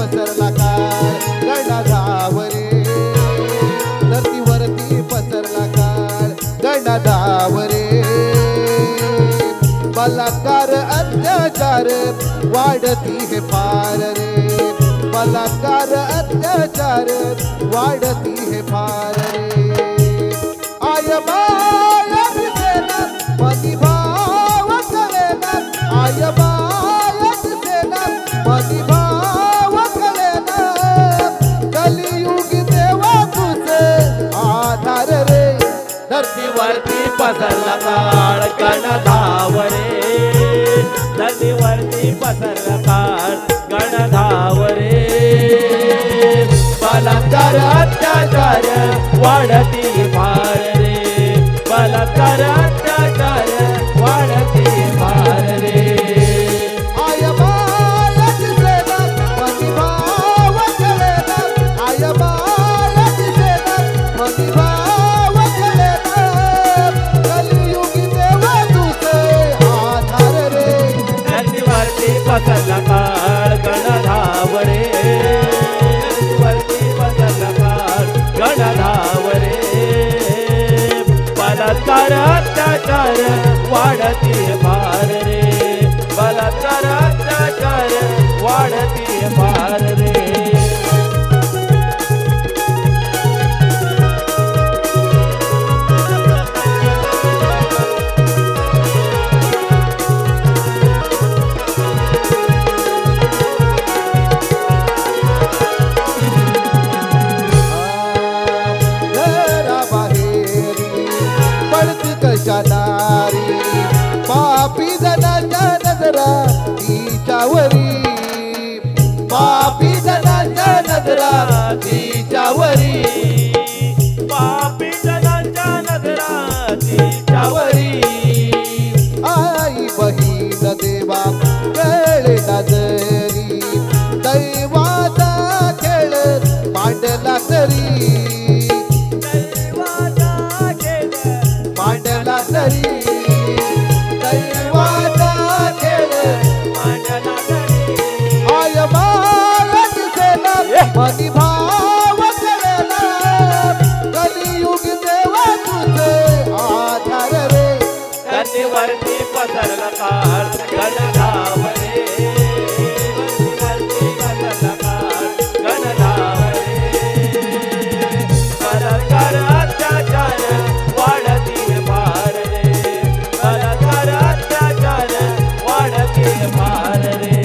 पसरला काळ गणधावरे धरतीवरती पसरला काळ गणधावरे बलात्कार अत्याचार वाढती हे फार रे बलात्कार अत्याचार वाढती हे फार रे आय बाया दिसेना मनी भाव कलेना आय बाया दिसेना मनी भाव कलेना कलियुगी देवा तुझे आधार रे धरतीवरती पसरला काळ गणधावरे धरतीवरती पसरला काळ गणधावरे बलात्कार अत्याचार वाढती फार रे बलात्कार अत्याचार वाढती फार रे आय बाया दिसेना मनी भाव कलेना आय बाया दिसेना मनी भाव कलेना कलियुगी देवा तुझे आधार रे धरतीवरती पसरला काळ गणधावरे धरतीवरती पसरला काळ गणधावरे बलात्कार अत्याचार वाढती फार रे बलात्कार अत्याचार वाढती फार रे कशादारी पापी जनाच्या नजरा तिच्यावरी पापी जनाच्या नजरा तिच्यावरी पापी जनाच्या नजरा तिच्यावरी आई बहीण देवा वेळे नजरी दैवाचा खेळ मांडला तरी मांडला तरी दैवाचा खेळ मांडला तरी आय बाया दिसेना मनी भाव कलेना कलियुग देवा तुझे आधार रे धरतीवरती पसरला काळ गणधावरे धरतीवरती पसरला काळ गणधावरे बलात्कार अत्याचार वाढती फार रे बलात्कार अत्याचार वाढती फार रे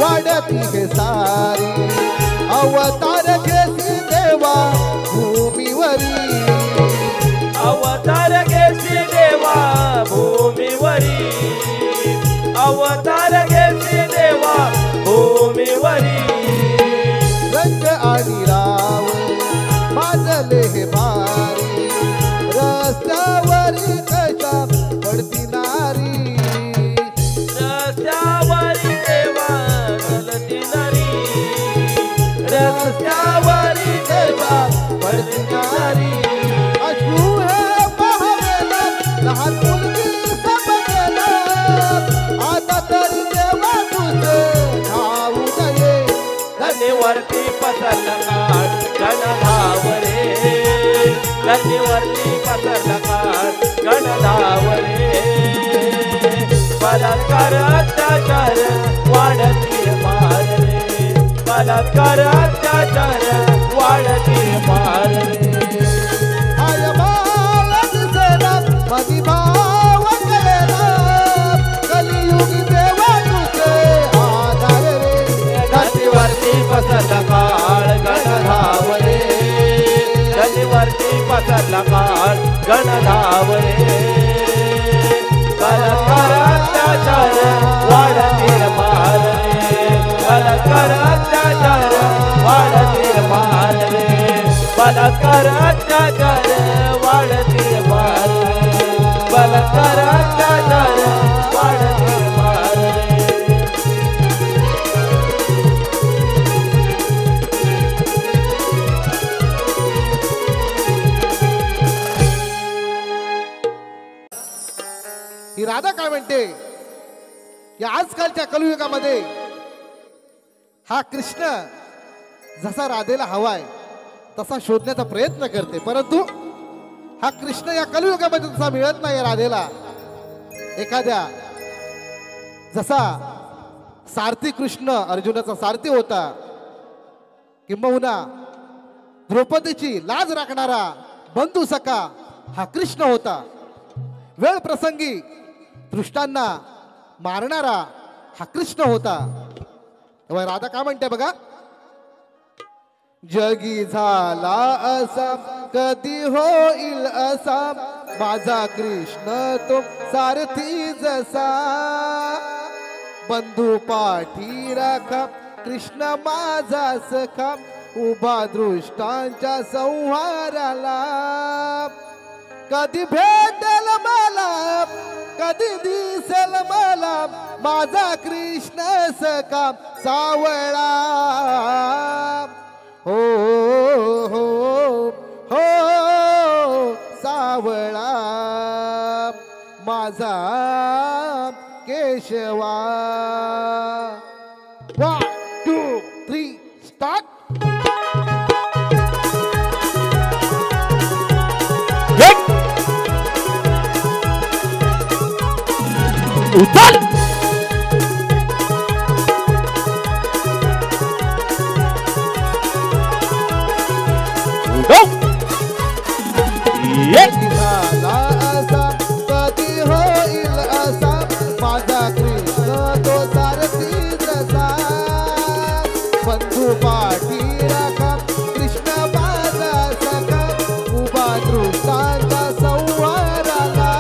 वाढती हे सारी अवतार घेसी देवा भूमीवरी अवतार घेसी देवा भूमीवरी अवतार घेसी देवा भूमीवरी रंग आणि राव माजले हे भारी रस्त्यावरी कशा पडती नारी रस्त्यावरी देवा गलती नारी रस्त्यावरी देवा पडती नारी अश्रू हे पाहावेला लहान मुलगी समजेला आता तरी देवा तुझे धावू नये धरतीवरती पसरला काळ गणधावरे धरतीवरती पसरला काळ गणधावरे बलात्कार अत्याचार वाढती फार रे बलात्कार अत्याचार वाढती फार रे आय बाया दिसेना मनी भाव कलेना कलियुगी देवा तुझे आधार रे धरतीवरती पसरला काळ गणधावरे धरतीवरती पसरला काळ गणधावरे बलात्कार अत्याचार वाढती फार रे बलात्कार अत्याचार वाढतील फार रे बलात्कार अत्याचार वाढतील फार बलात्कार अत्याचार वाढतील फार ही राधा काय म्हणते या आजकालच्या कलियुगामध्ये हा कृष्ण जसा राधेला हवाय तसा शोधण्याचा प्रयत्न करते, परंतु हा कृष्ण या कलियुगामध्ये तसा मिळत नाही राधेला. एखाद्या जसा सारथी कृष्ण अर्जुनाचा सारथी होता, किंबहुना द्रौपदीची लाज राखणारा बंधू सखा हा कृष्ण होता. वेळ प्रसंगी दृष्टांना मारणारा हा कृष्ण होता. तेव्हा राधा काय म्हणते बघा, जगी झाला असा कधी होईल असा माझा कृष्ण तो सारथी जसा बंधू पाठी राखा कृष्ण माझा सखा उभा दृष्टांच्या संहाराला कधी भेटेल मला कधी दिसेल मला माझा कृष्ण सखा सावळा हो हो हो सावळा माझा केशवा. 1 2 3 स्टार्ट. उचल झाला असा कधी होईल असा माझा कृष्ण तो सारथी जसा बंधू पाठी राखा कृष्ण माझा सखा उभा दृष्टांचा संहाराला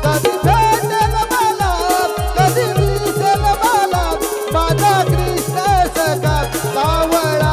कधी भेटेल मला कधी दिसेल मला माझा कृष्ण सखा सावळा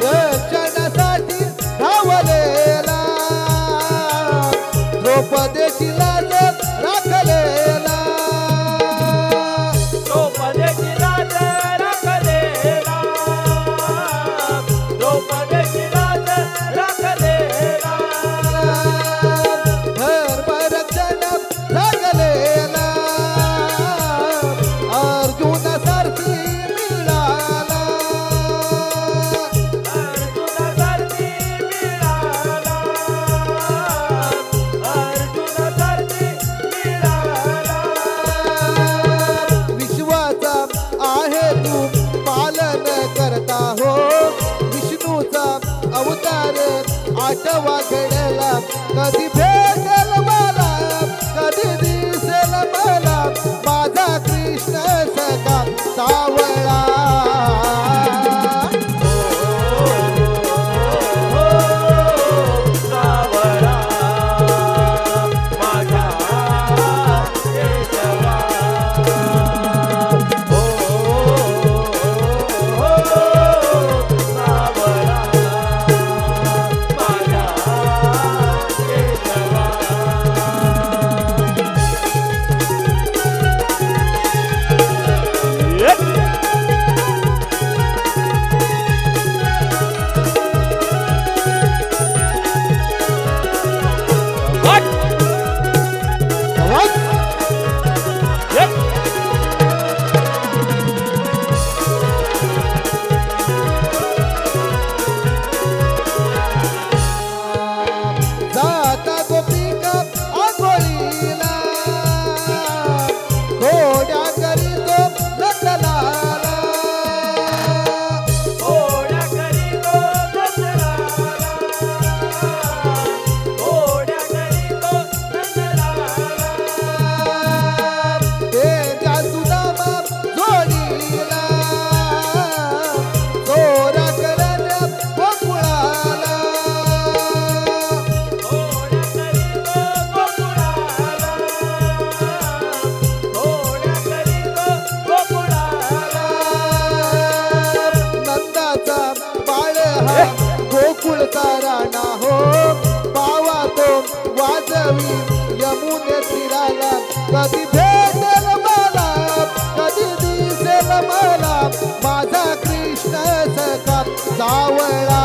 रक्षणासाठी धावलेला द्रौपदीची लाज राखलेला द्रौपदीची लाज राखलेला द्रौपदीची लाज राखलेला धर्मरक्षण जगलेला अर्जुन सारथी मिळाला अर्जुन सारथी मिळाला अर्जुन सारथी मिळाला विश्वाचा आहे तू पालन करता हो विष्णूचा अवतार आठवा घडला कधी भेटेल मला कधी दिसेल मला माझा कृष्ण सखा सावळा सावळा माझा केशवा सावळा माझा केशवा पडवी यमुने तीराला कधी भेटेल मला कधी दिसेल मला माझा कृष्ण सखा सावळा